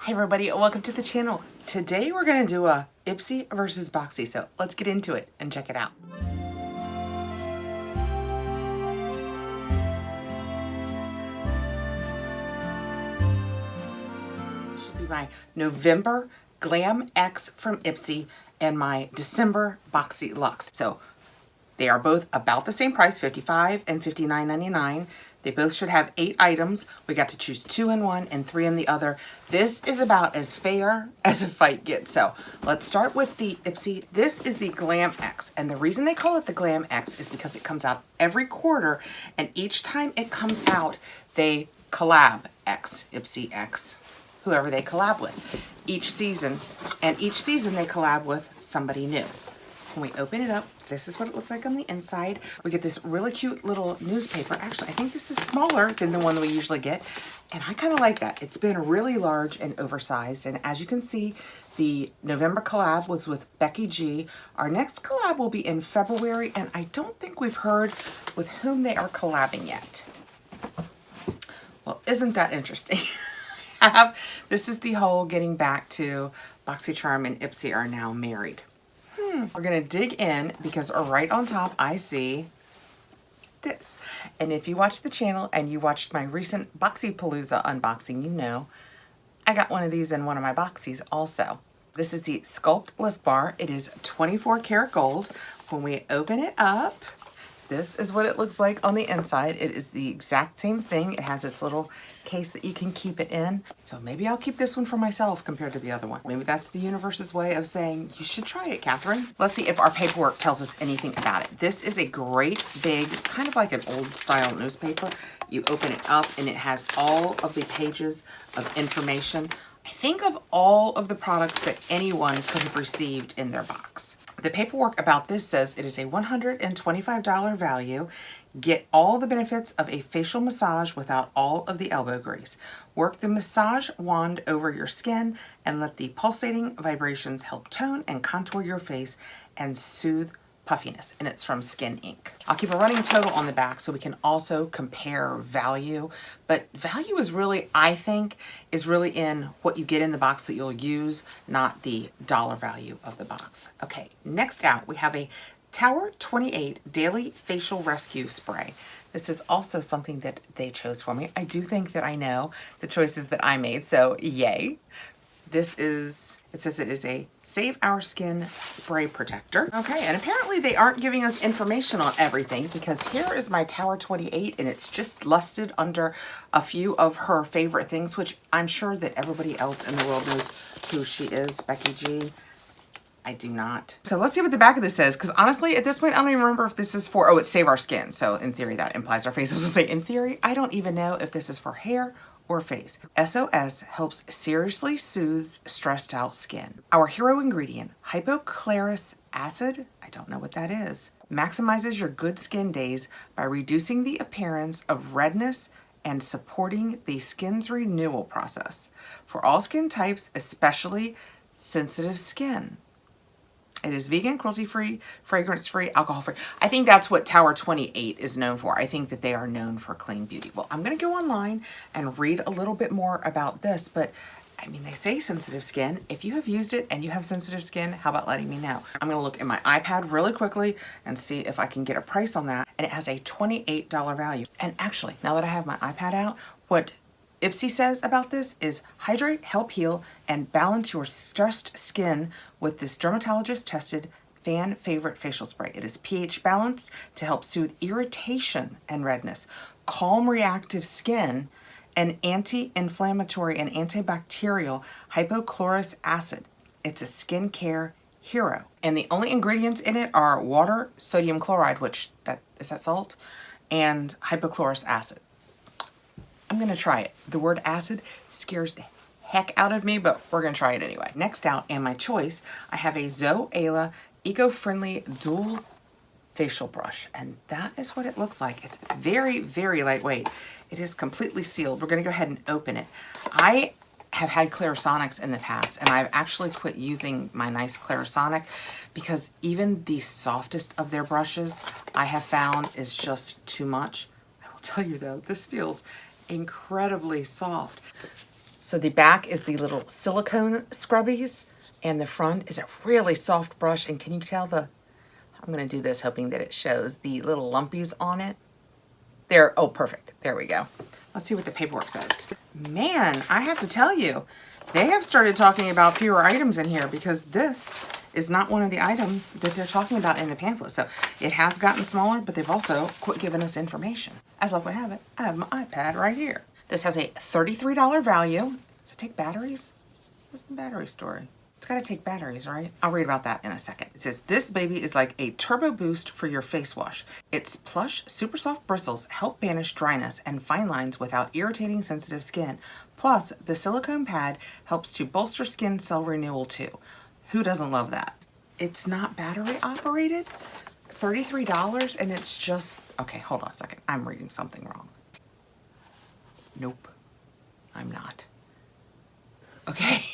Hi everybody, welcome to the channel. Today we're going to do a Ipsy versus Boxy, so let's get into it and check it out. This should be my November Glam X from Ipsy and my December Boxyluxe. So they are both about the same price, $55 and $59.99. They both should have 8 items. We got to choose 2 in one and 3 in the other. This is about as fair as a fight gets. So let's start with the Ipsy. This is the Glam X. And the reason they call it the Glam X is because it comes out every quarter. And each time it comes out, they collab X, Ipsy X, whoever they collab with each season. And each season they collab with somebody new. When we open it up, this is what it looks like on the inside. We get this really cute little newspaper. Actually, I think this is smaller than the one that we usually get. And I kind of like that. It's been really large and oversized. And as you can see, the November collab was with Becky G. Our next collab will be in February. And I don't think we've heard with whom they are collabing yet. Well, isn't that interesting? This is the whole getting back to Boxycharm and Ipsy are now married. We're gonna dig in because right on top I see this. And if you watch the channel and you watched my recent Boxypalooza unboxing, you know I got one of these in one of my Boxies also. This is the Sculpt Lift Bar. It is 24 karat gold. When we open it up, this is what it looks like on the inside. It is the exact same thing. It has its little case that you can keep it in. So maybe I'll keep this one for myself compared to the other one. Maybe that's the universe's way of saying, you should try it, Kathrin. Let's see if our paperwork tells us anything about it. This is a great big, kind of like an old style newspaper. You open it up and it has all of the pages of information. I think of all of the products that anyone could have received in their box. The paperwork about this says it is a $125 value. Get all the benefits of a facial massage without all of the elbow grease. Work the massage wand over your skin and let the pulsating vibrations help tone and contour your face and soothe puffiness. And it's from Skin Inc. I'll keep a running total on the back so we can also compare value. But value is really, I think, is really in what you get in the box that you'll use, not the dollar value of the box. Okay, next out we have a Tower 28 Daily Facial Rescue Spray. This is also something that they chose for me. I do think that I know the choices that I made, so yay. This is, it says it is a Save Our Skin Spray Protector. Okay, and apparently they aren't giving us information on everything because here is my Tower 28 and it's just listed under a few of her favorite things, which I'm sure that everybody else in the world knows who she is, Becky G. I do not. So let's see what the back of this says, because honestly, at this point, I don't even remember if this is for, oh, it's Save Our Skin. So in theory, that implies our face. I was gonna say, in theory, I don't even know if this is for hair or face. SOS helps seriously soothe stressed out skin. Our hero ingredient, hypochlorous acid, I don't know what that is, maximizes your good skin days by reducing the appearance of redness and supporting the skin's renewal process. For all skin types, especially sensitive skin. It is vegan, cruelty-free, fragrance-free, alcohol-free. I think that's what Tower 28 is known for. I think that they are known for clean beauty. Well, I'm going to go online and read a little bit more about this, but I mean, they say sensitive skin. If you have used it and you have sensitive skin, how about letting me know? I'm going to look at my iPad really quickly and see if I can get a price on that. And it has a $28 value. And actually, now that I have my iPad out, what Ipsy says about this is hydrate, help heal, and balance your stressed skin with this dermatologist tested fan favorite facial spray. It is pH balanced to help soothe irritation and redness, calm reactive skin, and anti-inflammatory and antibacterial hypochlorous acid. It's a skincare hero. And the only ingredients in it are water, sodium chloride, which is that salt, and hypochlorous acid. I'm gonna try it. The word acid scares the heck out of me, but we're gonna try it anyway. Next out, and my choice, I have a Zoella eco-friendly dual facial brush, and that is what it looks like. It's very, very lightweight. It is completely sealed. We're gonna go ahead and open it. I have had Clarisonics in the past, and I've actually quit using my nice Clarisonic because even the softest of their brushes I have found is just too much. I will tell you though, this feels incredibly soft. So the back is the little silicone scrubbies, and the front is a really soft brush. And can you tell I'm gonna do this hoping that it shows the little lumpies on it. There, oh, perfect, there we go. Let's see what the paperwork says. Man, I have to tell you, they have started talking about fewer items in here because this is not one of the items that they're talking about in the pamphlet. So it has gotten smaller, but they've also quit giving us information. As luck would have it, I have my iPad right here. This has a $33 value. Does it take batteries? What's the battery story? It's gotta take batteries, right? I'll read about that in a second. It says, this baby is like a turbo boost for your face wash. Its plush, super soft bristles help banish dryness and fine lines without irritating sensitive skin. Plus, the silicone pad helps to bolster skin cell renewal too. Who doesn't love that? It's not battery operated, $33, and it's just, okay, hold on a second. I'm reading something wrong. Nope, I'm not. Okay.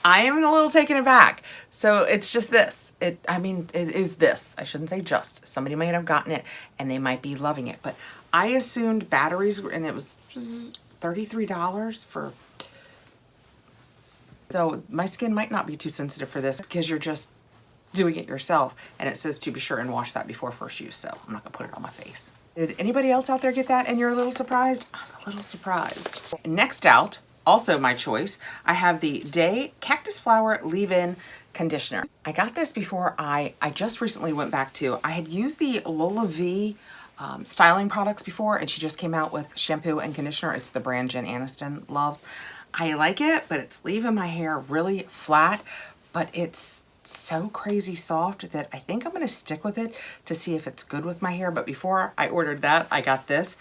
I am a little taken aback. So it's just this. I mean, it is this. I shouldn't say just. Somebody might have gotten it and they might be loving it. But I assumed batteries were, and it was $33 for. So my skin might not be too sensitive for this because you're just doing it yourself. And it says to be sure and wash that before first use. So I'm not gonna put it on my face. Did anybody else out there get that and you're a little surprised? I'm a little surprised. Next out, also my choice, I have the Day Cactus Flower Leave-In Conditioner. I got this before I just recently went back to, I had used the Lola V styling products before, and she just came out with shampoo and conditioner. It's the brand Jen Aniston loves. I like it, but it's leaving my hair really flat, but it's so crazy soft that I think I'm gonna stick with it to see if it's good with my hair. But before I ordered that, I got this.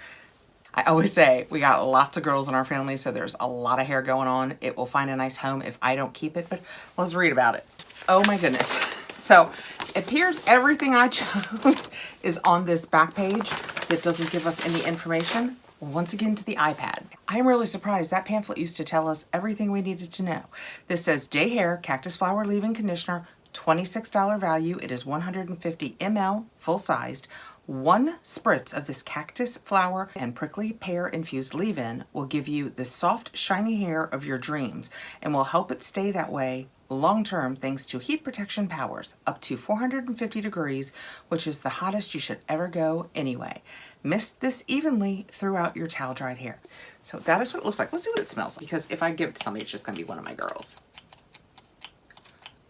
I always say we got lots of girls in our family, so there's a lot of hair going on. It will find a nice home if I don't keep it, but let's read about it. Oh my goodness. So it appears everything I chose is on this back page that doesn't give us any information. Once again to the iPad. I'm really surprised. That pamphlet used to tell us everything we needed to know. This says Day Hair Cactus Flower Leave-In Conditioner, $26 value. It is 150 ml, full-sized. 1 spritz of this cactus flower and prickly pear infused leave-in will give you the soft, shiny hair of your dreams and will help it stay that way long-term thanks to heat protection powers up to 450 degrees, which is the hottest you should ever go anyway. Mist this evenly throughout your towel-dried hair. So that is what it looks like. Let's see what it smells like, because if I give it to somebody, it's just gonna be one of my girls.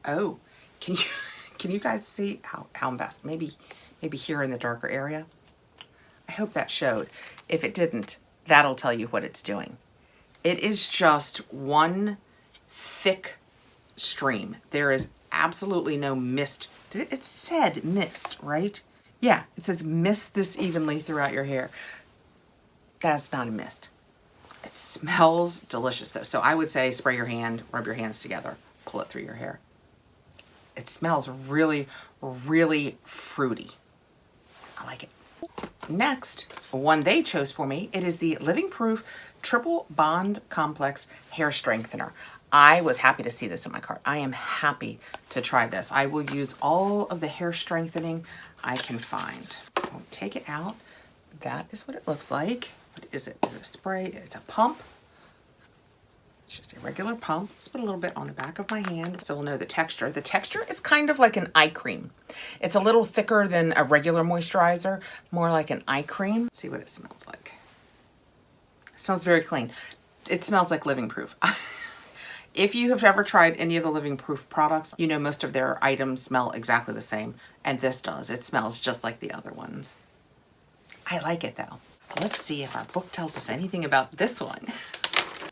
Oh, can you guys see how best? Maybe here in the darker area. I hope that showed. If it didn't, that'll tell you what it's doing. It is just one thick stream. There is absolutely no mist. It said mist, right? Yeah, it says mist this evenly throughout your hair. That's not a mist. It smells delicious though. So I would say spray your hand, rub your hands together, pull it through your hair. It smells really, really fruity. I like it. Next, one they chose for me, it is the Living Proof Triple Bond Complex Hair Strengthener. I was happy to see this in my cart. I am happy to try this. I will use all of the hair strengthening I can find. I'll take it out. That is what it looks like. What is it? Is it a spray? It's a pump. It's just a regular pump. Let's put a little bit on the back of my hand so we'll know the texture. The texture is kind of like an eye cream. It's a little thicker than a regular moisturizer, more like an eye cream. Let's see what it smells like. It smells very clean. It smells like Living Proof. If you have ever tried any of the Living Proof products, you know most of their items smell exactly the same, and this does. It smells just like the other ones. I like it though. Let's see if our book tells us anything about this one.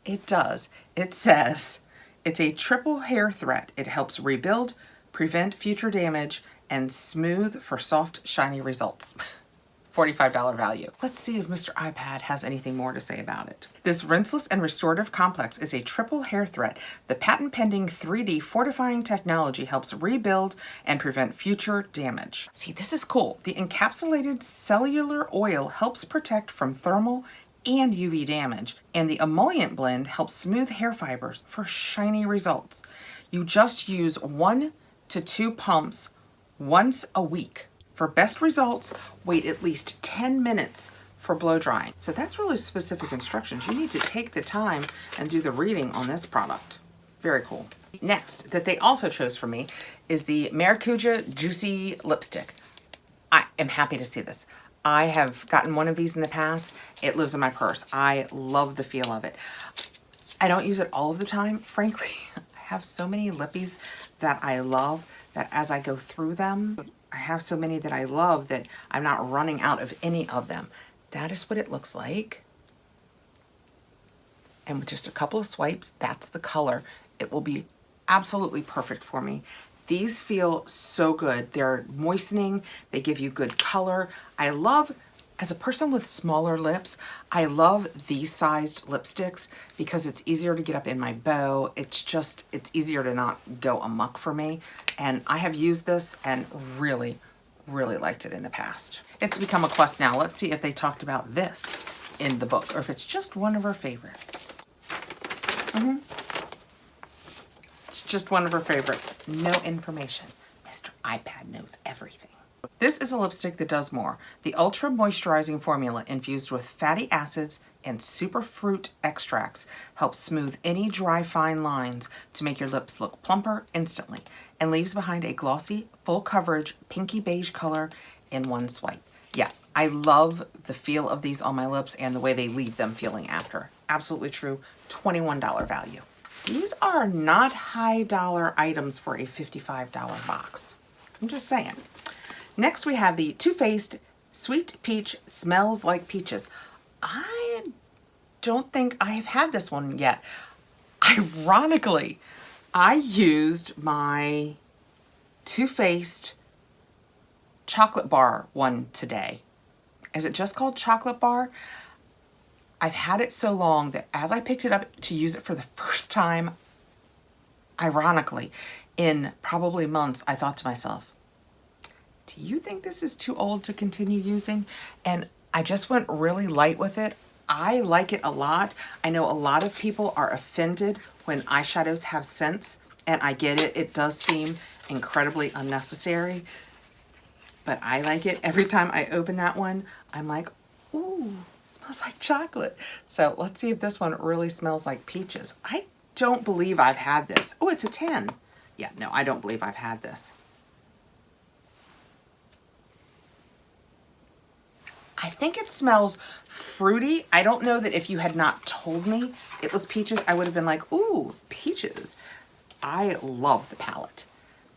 It does. It says, it's a triple hair threat. It helps rebuild, prevent future damage, and smooth for soft, shiny results. $45 value. Let's see if Mr. iPad has anything more to say about it. This rinseless and restorative complex is a triple hair threat. The patent-pending 3D fortifying technology helps rebuild and prevent future damage. See, this is cool. The encapsulated cellular oil helps protect from thermal and UV damage, and the emollient blend helps smooth hair fibers for shiny results. You just use 1 to 2 pumps once a week. For best results, wait at least 10 minutes for blow drying. So that's really specific instructions. You need to take the time and do the reading on this product. Very cool. Next, that they also chose for me is the Maracuja Juicy Lipstick. I am happy to see this. I have gotten one of these in the past. It lives in my purse. I love the feel of it. I don't use it all of the time, frankly. I have so many lippies that I love that as I go through them, I have so many that I love that I'm not running out of any of them. That is what it looks like. And with just a couple of swipes, that's the color. It will be absolutely perfect for me. These feel so good. They're moistening. They give you good color. I love, as a person with smaller lips, I love these sized lipsticks because it's easier to get up in my bow. It's easier to not go amok for me. And I have used this and really, really liked it in the past. It's become a quest now. Let's see if they talked about this in the book or if it's just one of her favorites. It's just one of her favorites. No information. Mr. iPad knows everything. This is a lipstick that does more. The ultra moisturizing formula infused with fatty acids and superfruit extracts helps smooth any dry fine lines to make your lips look plumper instantly and leaves behind a glossy, full coverage, pinky beige color in one swipe. Yeah, I love the feel of these on my lips and the way they leave them feeling after. Absolutely true. $21 value. These are not high dollar items for a $55 box. I'm just saying. Next we have the Too Faced Sweet Peach Smells Like Peaches. I don't think I have had this one yet. Ironically, I used my Too Faced chocolate bar one today. Is it just called chocolate bar? I've had it so long that as I picked it up to use it for the first time, ironically, in probably months, I thought to myself, do you think this is too old to continue using? And I just went really light with it. I like it a lot. I know a lot of people are offended when eyeshadows have scents, and I get it. It does seem incredibly unnecessary, but I like it. Every time I open that one, I'm like, ooh, smells like chocolate. So let's see if this one really smells like peaches. I don't believe I've had this. Oh, it's a 10. Yeah, no, I don't believe I've had this. I think it smells fruity. I don't know that if you had not told me it was peaches, I would have been like, ooh, peaches. I love the palette.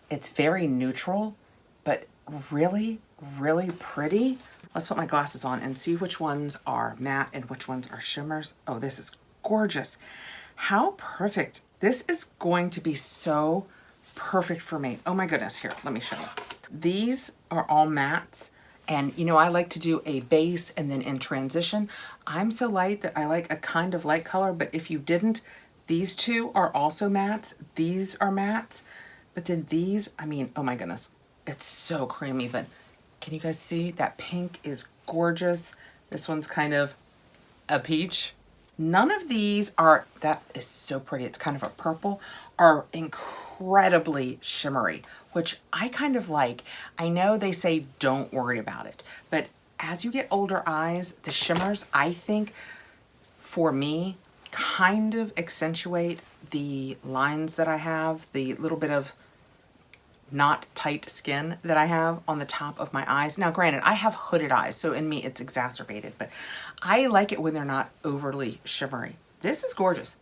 It's very neutral, but really, really pretty. Let's put my glasses on and see which ones are matte and which ones are shimmers. Oh, this is gorgeous. How perfect. This is going to be so perfect for me. Oh my goodness, here, let me show you. These are all mattes. And you know, I like to do a base and then in transition. I'm so light that I like a kind of light color, but if you didn't, these two are also mattes. These are mattes, but then these, I mean, oh my goodness, it's so creamy, but can you guys see that pink is gorgeous? This one's kind of a peach. None of these are, that is so pretty, it's kind of a purple, are incredibly shimmery, which I kind of like. I know they say don't worry about it, but as you get older eyes, the shimmers, I think, for me, kind of accentuate the lines that I have, the little bit of not tight skin that I have on the top of my eyes. Now, granted, I have hooded eyes, so in me it's exacerbated, but I like it when they're not overly shimmery. This is gorgeous.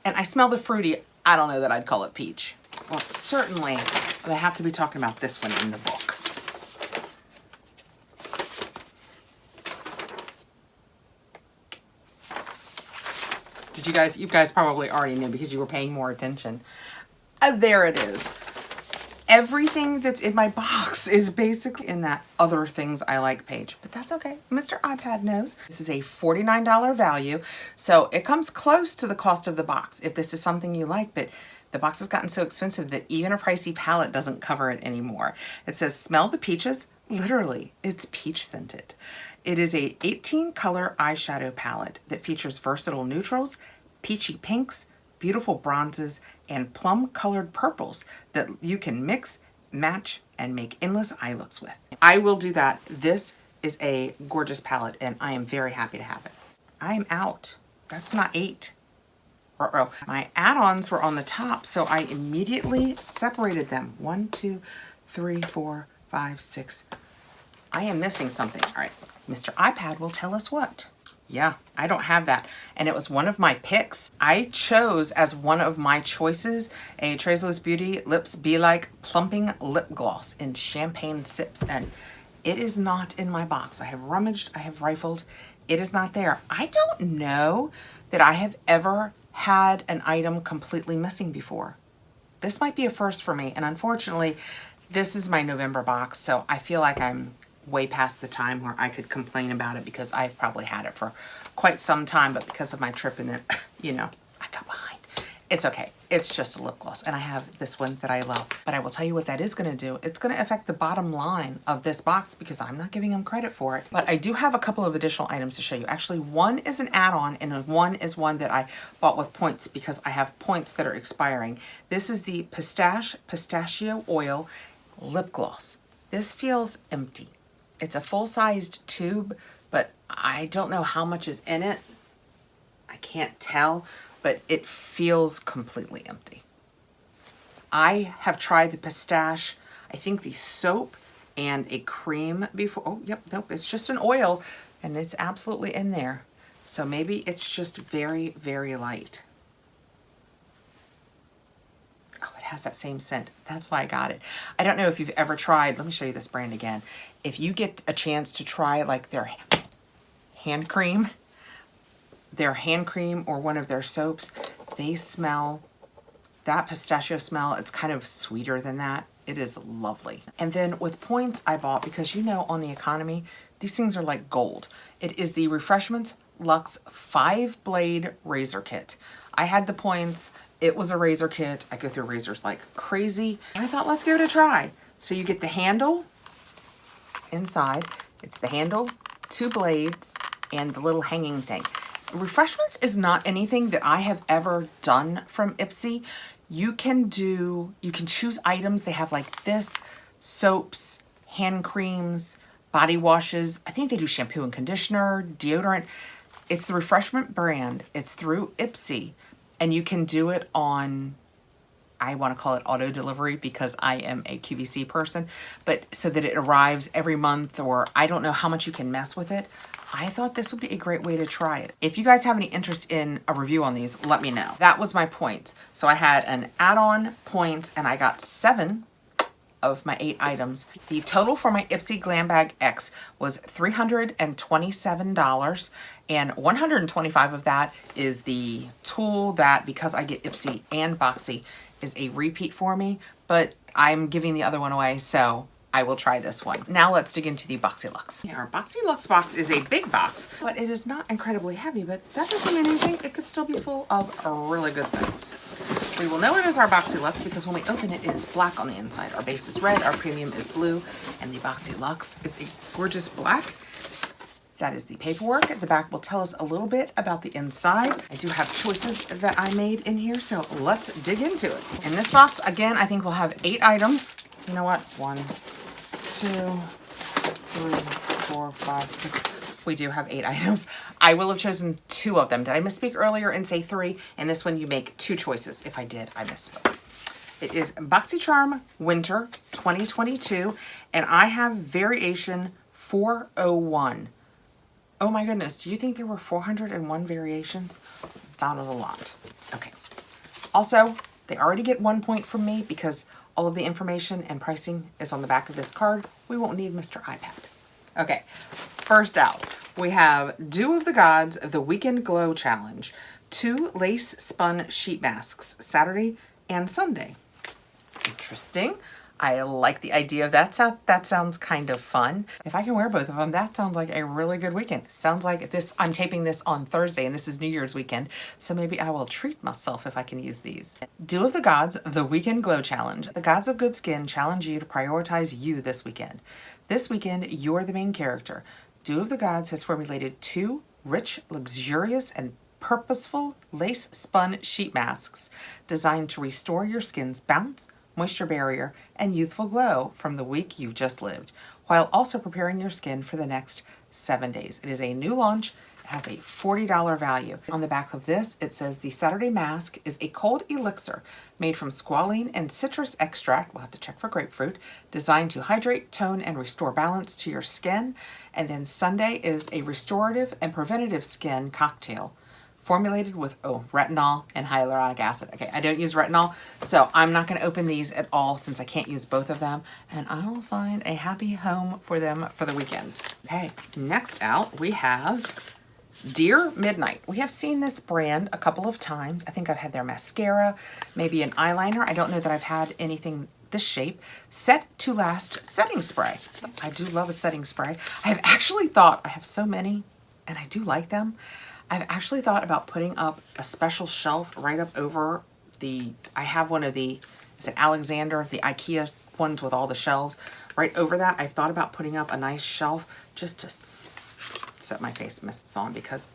And I smell the fruity. I don't know that I'd call it peach. Well, certainly they have to be talking about this one in the book. Did you guys probably already knew because you were paying more attention. There it is. Everything that's in my box is basically in that other things I like page, but that's okay. Mr. iPad knows. This is a $49 value, so it comes close to the cost of the box if this is something you like, but the box has gotten so expensive that even a pricey palette doesn't cover it anymore. It says, smell the peaches. Literally, it's peach scented. It is a 18 color eyeshadow palette that features versatile neutrals, peachy pinks, beautiful bronzes, and plum colored purples that you can mix, match, and make endless eye looks with. I will do that. This is a gorgeous palette, and I am very happy to have it. I am out. That's not 8. My add-ons were on the top, so I immediately separated them. 1, 2, 3, 4, 5, 6. I am missing something. All right, Mr. iPad will tell us what. Yeah, I don't have that. And it was one of my picks. I chose as one of my choices a Trouvailles Beauty Lips Be Like Plumping Lip Gloss in Champagne Sips. And it is not in my box. I have rummaged, I have rifled. It is not there. I don't know that I have ever had an item completely missing before. This might be a first for me. And unfortunately, this is my November box. So I feel like I'm way past the time where I could complain about it because I've probably had it for quite some time, but because of my trip and then, you know, I got behind. It's okay. It's just a lip gloss, and I have this one that I love. But I will tell you what that is going to do. It's going to affect the bottom line of this box because I'm not giving them credit for it. But I do have a couple of additional items to show you. Actually, one is an add-on, and one is one that I bought with points because I have points that are expiring. This is the Pistachio Oil Lip Gloss. This feels empty. It's a full-sized tube, but I don't know how much is in it. I can't tell, but it feels completely empty. I have tried the pistache, I think the soap and a cream before. Oh, yep, nope, it's just an oil and it's absolutely in there. So maybe it's just very, very light. Oh, it has that same scent. That's why I got it. I don't know if you've ever tried, let me show you this brand again. If you get a chance to try like their hand cream or one of their soaps, they smell, that pistachio smell, it's kind of sweeter than that. It is lovely. And then with points I bought, because you know on the economy, these things are like gold. It is the Refreshments Luxe 5-blade razor kit. I had the points. It was a razor kit. I go through razors like crazy. And I thought, let's give it a try. So you get the handle inside. It's the handle, 2 blades, and the little hanging thing. Refreshments is not anything that I have ever done from Ipsy. You can choose items. They have like this, soaps, hand creams, body washes. I think they do shampoo and conditioner, deodorant. It's the Refreshment brand. It's through Ipsy. And you can do it on, I want to call it auto delivery because I am a QVC person, but so that it arrives every month, or I don't know how much you can mess with it. I thought this would be a great way to try it. If you guys have any interest in a review on these, let me know. That was my points. So I had an add-on points and I got 7 of my 8 items. The total for my Ipsy Glam Bag X was $327, and $125 of that is the tool that, because I get Ipsy and Boxy, is a repeat for me, but I'm giving the other one away, so I will try this one. Now let's dig into the Boxyluxe. Our Boxyluxe box is a big box, but it is not incredibly heavy, but that doesn't mean anything. It could still be full of really good things. We will know it is our Boxyluxe because when we open it, it is black on the inside. Our base is red, our premium is blue, and the Boxyluxe is a gorgeous black. That is the paperwork. The back will tell us a little bit about the inside. I do have choices that I made in here, so let's dig into it. In this box, again, I think we'll have 8 items. You know what? 1, 2, 3, 4, 5, 6. We do have 8 items. I will have chosen 2 of them. Did I misspeak earlier and say 3? And this one you make 2 choices. If I did, I misspoke. It is Boxycharm Winter 2022, and I have variation 401. Oh my goodness, do you think there were 401 variations? That was a lot. Okay. Also, they already get 1 point from me because all of the information and pricing is on the back of this card. We won't need Mr. iPad. Okay, first out, we have Dew of the Gods, the Weekend Glow Challenge. 2 lace spun sheet masks, Saturday and Sunday. Interesting. I like the idea of that. That sounds kind of fun. If I can wear both of them, that sounds like a really good weekend. Sounds like this, I'm taping this on Thursday and this is New Year's weekend, so maybe I will treat myself if I can use these. Dew of the Gods, the Weekend Glow Challenge. The gods of good skin challenge you to prioritize you this weekend. This weekend, you're the main character. Dew of the Gods has formulated 2 rich, luxurious, and purposeful lace spun sheet masks designed to restore your skin's bounce, moisture barrier, and youthful glow from the week you've just lived, while also preparing your skin for the next 7 days. It is a new launch. It has a $40 value. On the back of this, it says the Saturday Mask is a cold elixir made from squalene and citrus extract, we'll have to check for grapefruit, designed to hydrate, tone, and restore balance to your skin. And then Sunday is a restorative and preventative skin cocktail formulated with retinol and hyaluronic acid. Okay, I don't use retinol, so I'm not going to open these at all since I can't use both of them, and I will find a happy home for them for the weekend. Okay, next out we have Dear Midnight. We have seen this brand a couple of times. I think I've had their mascara, maybe an eyeliner. I don't know that I've had anything this shape. Set to Last setting spray. I do love a setting spray. I have actually thought, I have so many and I do like them. I've actually thought about putting up a special shelf right up over I have one of the, is it Alexander, the IKEA ones with all the shelves. Right over that, I've thought about putting up a nice shelf just to set my face mists on because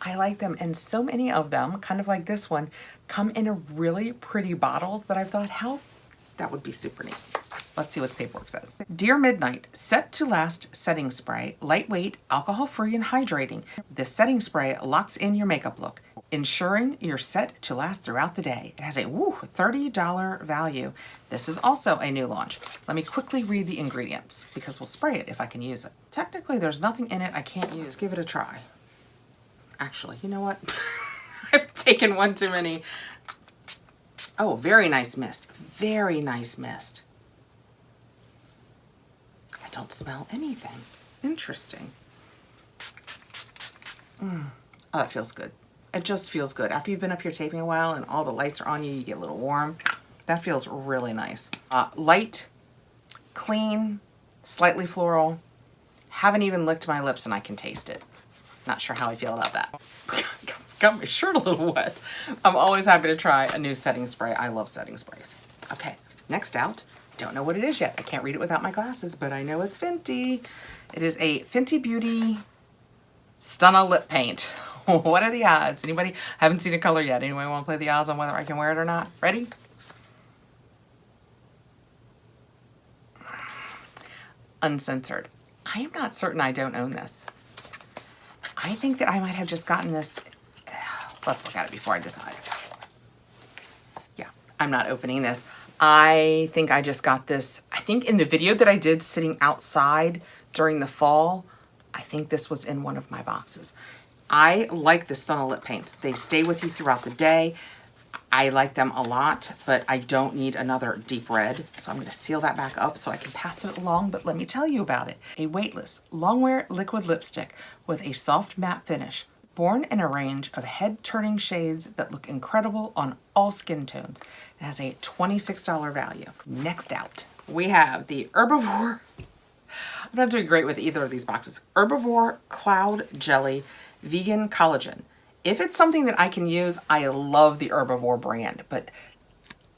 I like them. And so many of them, kind of like this one, come in a really pretty bottles that I've thought, how that would be super neat. Let's see what the paperwork says. Dear Midnight, Set to Last setting spray, lightweight, alcohol-free, and hydrating. This setting spray locks in your makeup look, ensuring you're set to last throughout the day. It has a $30 value. This is also a new launch. Let me quickly read the ingredients because we'll spray it if I can use it. Technically, there's nothing in it I can't use. Let's give it a try. Actually, you know what? I've taken one too many. Oh, very nice mist. Very nice mist. I don't smell anything. Interesting. Oh, that feels good. It just feels good. After you've been up here taping a while and all the lights are on you, you get a little warm. That feels really nice. Light, clean, slightly floral. Haven't even licked my lips and I can taste it. Not sure how I feel about that. Got my shirt a little wet. I'm always happy to try a new setting spray. I love setting sprays. Okay, next out. Don't know what it is yet. I can't read it without my glasses, but I know it's Fenty. It is a Fenty Beauty Stunna Lip Paint. What are the odds? Anybody? Haven't seen a color yet. Anybody want to play the odds on whether I can wear it or not? Ready? Uncensored. I am not certain I don't own this. I think that I might have just gotten this. Let's look at it before I decide. Yeah, I'm not opening this. I think I just got this, I think in the video that I did sitting outside during the fall, I think this was in one of my boxes. I like the Stunna lip paints. They stay with you throughout the day. I like them a lot, but I don't need another deep red. So I'm going to seal that back up so I can pass it along, but let me tell you about it. A weightless, long-wear liquid lipstick with a soft matte finish. Born in a range of head-turning shades that look incredible on all skin tones. It has a $26 value. Next out, we have the Herbivore. I'm not doing great with either of these boxes. Herbivore Cloud Jelly Vegan Collagen. If it's something that I can use, I love the Herbivore brand, but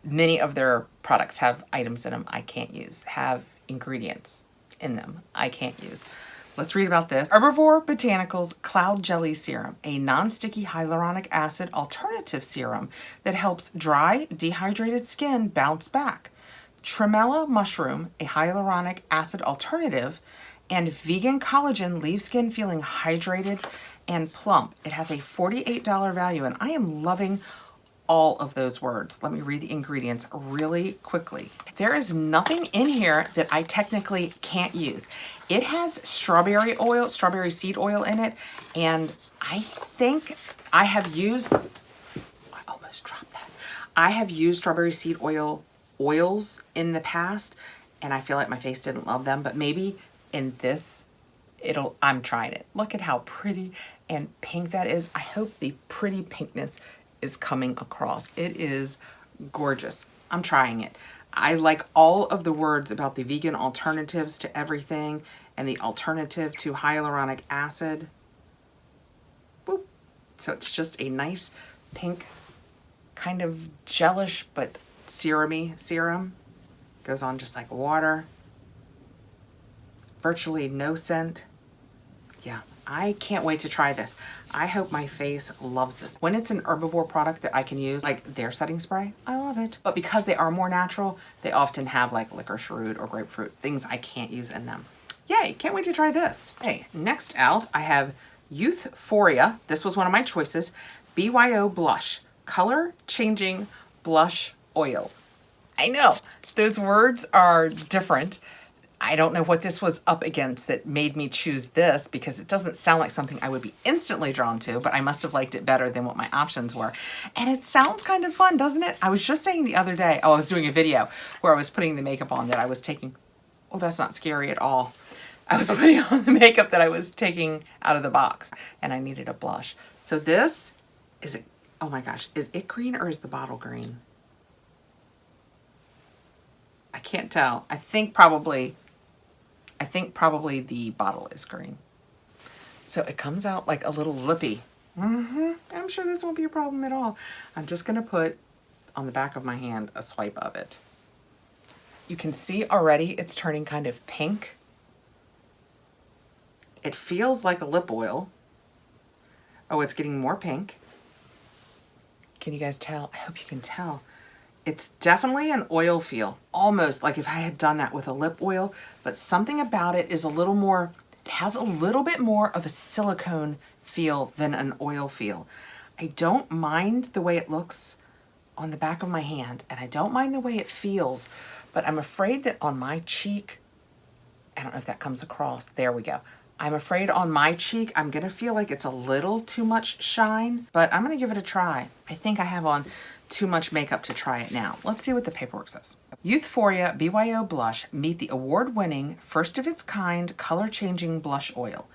many of their products have items in them I can't use, have ingredients in them I can't use. Let's read about this. Herbivore Botanicals Cloud Jelly Serum, a non-sticky hyaluronic acid alternative serum that helps dry, dehydrated skin bounce back. Tremella mushroom, a hyaluronic acid alternative, and vegan collagen leave skin feeling hydrated and plump. It has a $48 value, and I am loving all of those words. Let me read the ingredients really quickly. There is nothing in here that I technically can't use. It has strawberry oil, strawberry seed oil in it, and I think I have used, I almost dropped that. I have used strawberry seed oils in the past, and I feel like my face didn't love them, but maybe in this, I'm trying it. Look at how pretty and pink that is. I hope the pretty pinkness is coming across. It is gorgeous. I'm trying it. I like all of the words about the vegan alternatives to everything and the alternative to hyaluronic acid. Boop. So it's just a nice pink, kind of gelish but serum-y serum. Goes on just like water. Virtually no scent. Yeah, I can't wait to try this. I hope my face loves this. When it's an herbivore product that I can use, like their setting spray, I love it. But because they are more natural, they often have like licorice root or grapefruit, things I can't use in them. Yay, can't wait to try this. Okay, next out, I have Youthforia. This was one of my choices. BYO Blush, Color Changing Blush Oil. I know, those words are different. I don't know what this was up against that made me choose this, because it doesn't sound like something I would be instantly drawn to, but I must have liked it better than what my options were. And it sounds kind of fun, doesn't it? I was just saying the other day, I was doing a video where I was putting the makeup on that I was taking. Oh, that's not scary at all. I was putting on the makeup that I was taking out of the box, and I needed a blush. So this, is it, oh my gosh, is it green or is the bottle green? I can't tell. I think probably the bottle is green. So it comes out like a little lippy. I'm sure this won't be a problem at all. I'm just gonna put on the back of my hand a swipe of it. You can see already it's turning kind of pink. It feels like a lip oil. Oh, it's getting more pink. Can you guys tell? I hope you can tell. It's definitely an oil feel, almost like if I had done that with a lip oil, but something about it is a little more, it has a little bit more of a silicone feel than an oil feel. I don't mind the way it looks on the back of my hand, and I don't mind the way it feels, but I'm afraid that on my cheek, I don't know if that comes across, there we go. I'm afraid on my cheek, I'm gonna feel like it's a little too much shine, but I'm gonna give it a try. I think I have on too much makeup to try it now. Let's see what the paperwork says. Youthforia BYO Blush, meet the award-winning, first of its kind, color-changing blush oil.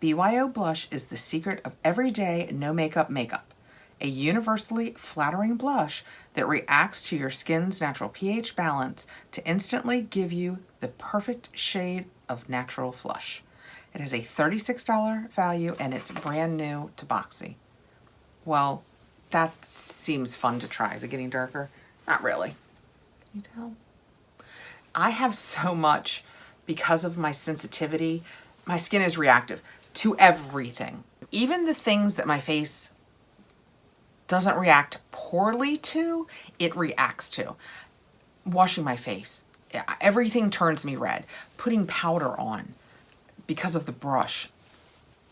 BYO Blush is the secret of everyday no makeup makeup. A universally flattering blush that reacts to your skin's natural pH balance to instantly give you the perfect shade of natural flush. It has a $36 value and it's brand new to Boxy. Well, that seems fun to try. Is it getting darker? Not really. Can you tell? I have so much, because of my sensitivity, my skin is reactive to everything. Even the things that my face doesn't react poorly to, it reacts to. Washing my face, everything turns me red. Putting powder on, because of the brush,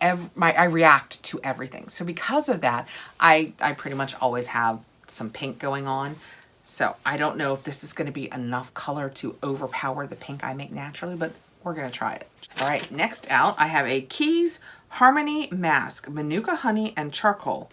I react to everything. So because of that, I pretty much always have some pink going on. So I don't know if this is going to be enough color to overpower the pink I make naturally, but we're going to try it. All right, next out, I have a Keys Harmony Mask, Manuka Honey and Charcoal.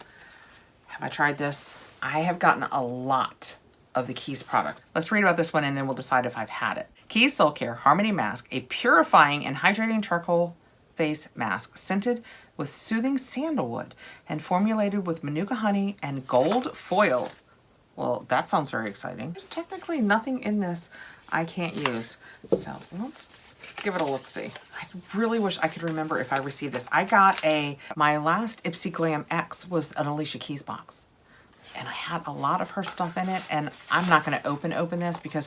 Have I tried this? I have gotten a lot of the Keys products. Let's read about this one and then we'll decide if I've had it. Keys Soul Care Harmony Mask, a purifying and hydrating charcoal face mask scented with soothing sandalwood and formulated with Manuka honey and gold foil. Well, that sounds very exciting. There's technically nothing in this I can't use. So let's give it a look-see. I really wish I could remember if I received this. I got my last Ipsy Glam X was an Alicia Keys box. And I had a lot of her stuff in it, and I'm not gonna open this because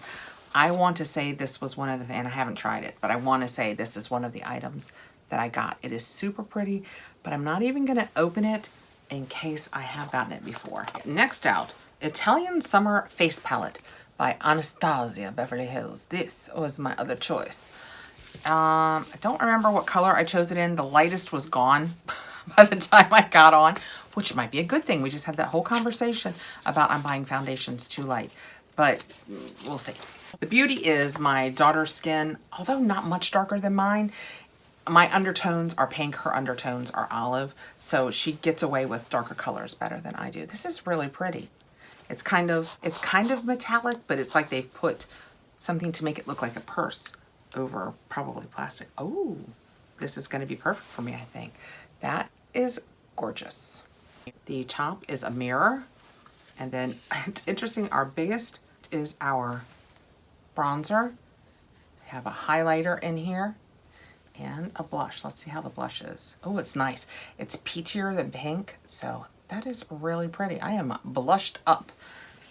I want to say this was one of the, and I haven't tried it, but I want to say this is one of the items that I got. It is super pretty, but I'm not even gonna open it in case I have gotten it before. Next out, Italian Summer Face Palette by Anastasia Beverly Hills. This was my other choice. I don't remember what color I chose it in. The lightest was gone by the time I got on, which might be a good thing. We just had that whole conversation about I'm buying foundations too light, but we'll see. The beauty is my daughter's skin, although not much darker than mine, my undertones are pink, her undertones are olive, so she gets away with darker colors better than I do. This is really pretty. It's kind of metallic, but it's like they've put something to make it look like a purse over probably plastic. Oh, this is going to be perfect for me, I think. That is gorgeous. The top is a mirror, and then it's interesting, our biggest is our bronzer. We have a highlighter in here and a blush. Let's see how the blush is. Oh, it's nice. It's peachier than pink, so that is really pretty. I am blushed up.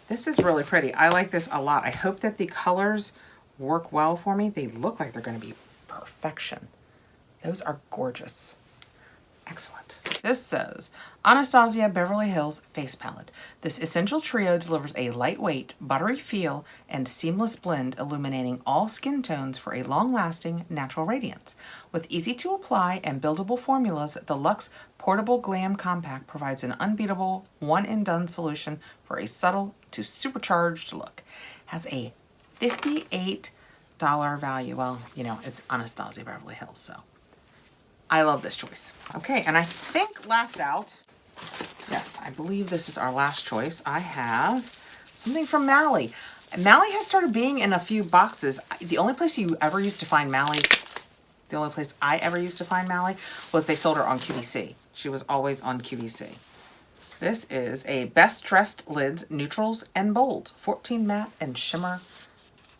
This is really pretty. I like this a lot. I hope that the colors work well for me. They look like they're going to be perfection. Those are gorgeous. Excellent. This says, Anastasia Beverly Hills Face Palette. This essential trio delivers a lightweight, buttery feel and seamless blend illuminating all skin tones for a long-lasting, natural radiance. With easy-to-apply and buildable formulas, the Luxe Portable Glam Compact provides an unbeatable, one-and-done solution for a subtle to supercharged look. Has a $58 value. Well, you know, it's Anastasia Beverly Hills, so I love this choice. Okay, and I think last out, yes, I believe this is our last choice. I have something from Mally. Mally has started being in a few boxes. The only place you ever used to find Mally, the only place I ever used to find Mally was they sold her on QVC. She was always on QVC. This is a Best Dressed Lids, Neutrals and Bolds, 14 matte and shimmer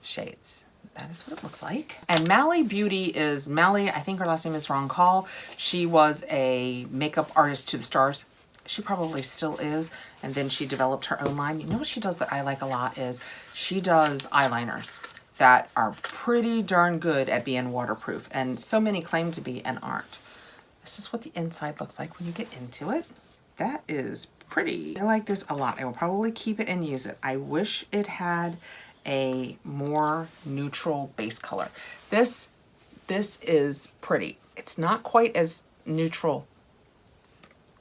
shades. That is what it looks like. And Mally Beauty is Mally, I think her last name is Ron Call. She was a makeup artist to the stars. She probably still is. And then she developed her own line. You know what she does that I like a lot is she does eyeliners that are pretty darn good at being waterproof. And so many claim to be and aren't. This is what the inside looks like when you get into it. That is pretty. I like this a lot. I will probably keep it and use it. I wish it had a more neutral base color. This is pretty. It's not quite as neutral.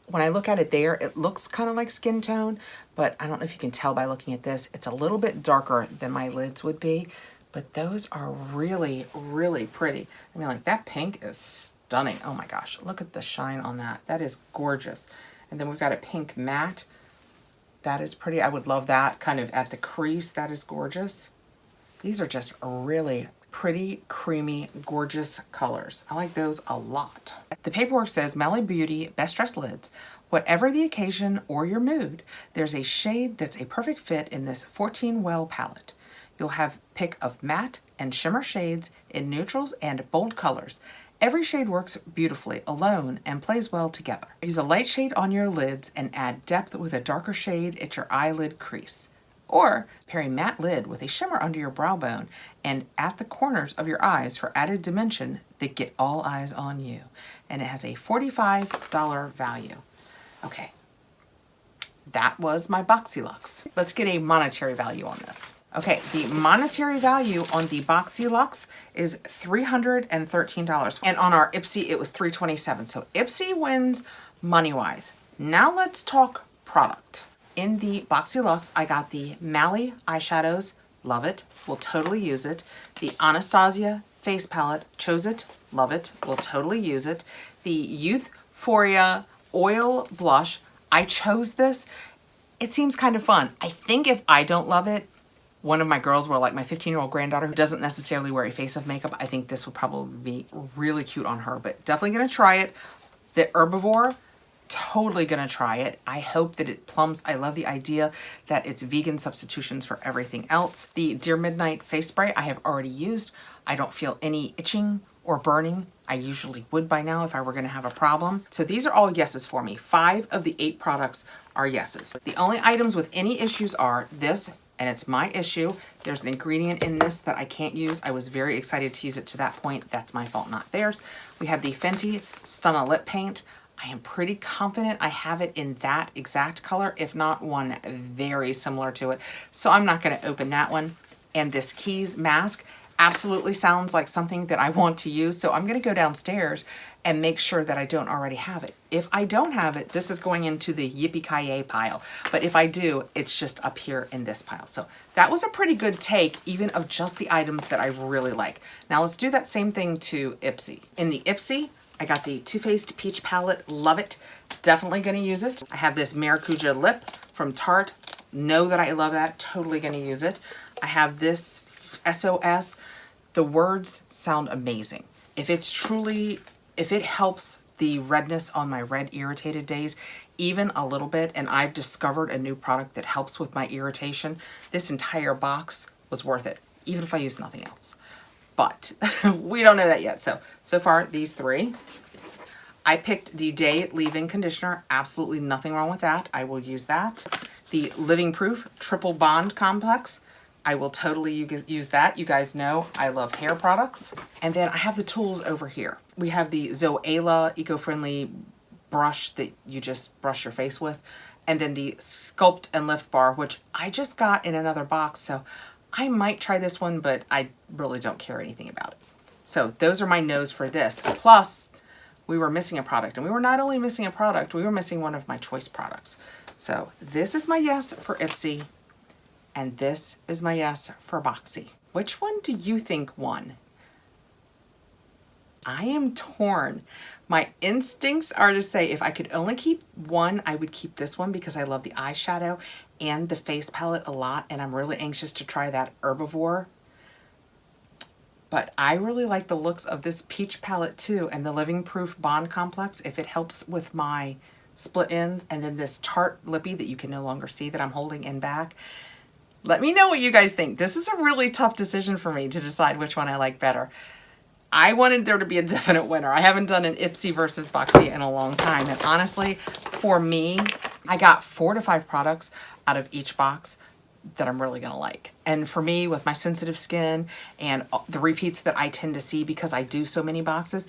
When I look at it there, it looks kind of like skin tone, but I don't know if you can tell by looking at this. It's a little bit darker than my lids would be, but those are really, really pretty. I mean, like that pink is stunning. Oh my gosh, look at the shine on that. That is gorgeous. And then we've got a pink matte. That is pretty. I would love that kind of at the crease. That is gorgeous. These are just really pretty, creamy, gorgeous colors. I like those a lot. The paperwork says Mally Beauty Best Dressed Lids. Whatever the occasion or your mood, there's a shade that's a perfect fit in this 14 well palette. You'll have pick of matte and shimmer shades in neutrals and bold colors. Every shade works beautifully alone and plays well together. Use a light shade on your lids and add depth with a darker shade at your eyelid crease. Or pair a matte lid with a shimmer under your brow bone and at the corners of your eyes for added dimension that get all eyes on you. And it has a $45 value. Okay, that was my Boxyluxe. Let's get a monetary value on this. Okay, the monetary value on the Boxyluxe is $313. And on our Ipsy, it was $327. So Ipsy wins money-wise. Now let's talk product. In the Boxyluxe, I got the Mally eyeshadows. Love it. Will totally use it. The Anastasia face palette. Chose it. Love it. Will totally use it. The Youthforia oil blush. I chose this. It seems kind of fun. I think if I don't love it, one of my girls will, like my 15-year-old granddaughter who doesn't necessarily wear a face of makeup, I think this would probably be really cute on her, but definitely gonna try it. The Herbivore, totally gonna try it. I hope that it plums. I love the idea that it's vegan substitutions for everything else. The Dear Midnight face spray I have already used. I don't feel any itching or burning. I usually would by now if I were gonna have a problem. So these are all yeses for me. 5 of the 8 products are yeses. The only items with any issues are this, and it's my issue. There's an ingredient in this that I can't use. I was very excited to use it to that point. That's my fault, not theirs. We have the Fenty Stunna Lip Paint. I am pretty confident I have it in that exact color, if not one very similar to it. So I'm not gonna open that one. And this Keys mask absolutely sounds like something that I want to use. So I'm gonna go downstairs and make sure that I don't already have it. If I don't have it, this is going into the yippee-ki-yay pile. But if I do, it's just up here in this pile. So that was a pretty good take, even of just the items that I really like. Now let's do that same thing to Ipsy. In the Ipsy, I got the Too Faced Peach Palette. Love it. Definitely gonna use it. I have this Maracuja Lip from Tarte. Know that I love that. Totally gonna use it. I have this SOS. The words sound amazing. If it helps the redness on my red irritated days, even a little bit, and I've discovered a new product that helps with my irritation, this entire box was worth it, even if I use nothing else. But we don't know that yet. So far, these 3. I picked the Day Leave-In Conditioner. Absolutely nothing wrong with that. I will use that. The Living Proof Triple Bond Complex. I will totally use that. You guys know I love hair products. And then I have the tools over here. We have the Zoela Eco-Friendly brush that you just brush your face with. And then the Sculpt and Lift Bar, which I just got in another box, so I might try this one, but I really don't care anything about it. So those are my no's for this. Plus, we were missing a product, and we were not only missing a product, we were missing one of my choice products. So this is my yes for Ipsy, and this is my yes for Boxy. Which one do you think won? I am torn. My instincts are to say if I could only keep one, I would keep this one because I love the eyeshadow and the face palette a lot, and I'm really anxious to try that Herbivore. But I really like the looks of this peach palette too, and the Living Proof Bond Complex, if it helps with my split ends, and then this Tarte Lippy that you can no longer see that I'm holding in back. Let me know what you guys think. This is a really tough decision for me to decide which one I like better. I wanted there to be a definite winner. I haven't done an Ipsy versus Boxy in a long time. And honestly, for me, I got 4 to 5 products out of each box that I'm really gonna like. And for me, with my sensitive skin and the repeats that I tend to see because I do so many boxes,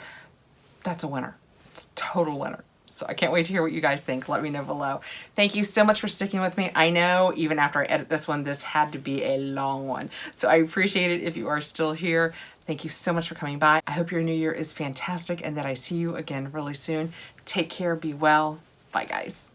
that's a winner. It's a total winner. So I can't wait to hear what you guys think. Let me know below. Thank you so much for sticking with me. I know even after I edit this one, this had to be a long one. So I appreciate it if you are still here. Thank you so much for coming by. I hope your new year is fantastic and that I see you again really soon. Take care, be well. Bye guys.